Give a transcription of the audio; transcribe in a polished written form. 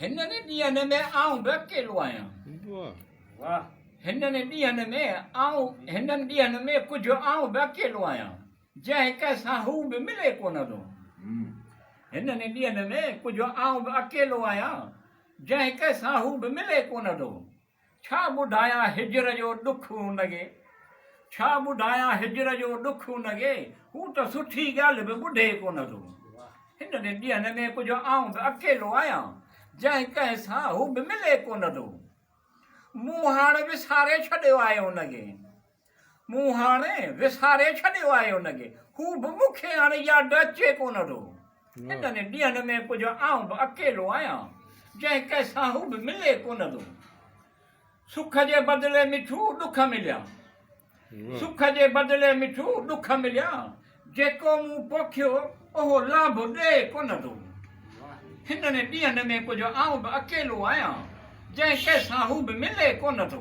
हिनने ॾींहं में आऊं बि अकेलो आहियां वाह हिननि ॾींहंनि में आऊं हिननि ॾींहंनि में कुझु आऊं बि अकेलो आहियां जंहिं कंहिंसां हू बि मिले कोन थो हिननि ॾींहंनि में कुझु आऊं बि अकेलो आहियां जंहिं कंहिंसां हू बि मिले कोन थो छा ॿुधायां हिजर जो ॾुख हुनखे छा ॿुधायां हिजर जो ॾुख हुनखे हू त सुठी ॻाल्हि बि ॿुधे कोन थो हिननि ॾींहंनि में कुझु आऊं बि अकेलो आहियां जंहिं कंहिंसां हू बि मिले कोन थो मूं हाणे विसारे छॾियो आहे हुनखे मूं हाणे विसारे छॾियो आहे हुनखे हू बि मूंखे हाणे यादि अचे कोन थो हिननि ॾींहंनि में कुझु आऊं बि अकेलो आहियां जंहिं कंहिंसां हू बि मिले कोन थो सुख जे बदिले मिठू ॾुख मिलिया सुख जे बदिले मिठू ॾुख मिलिया जेको मूं पोखियो उहो लाभ ॾे कोन थो हिननि ॾींहंनि में कुझु आऊं बि अकेलो आहियां जंहिं कंहिंसां हू बि मिले कोन थो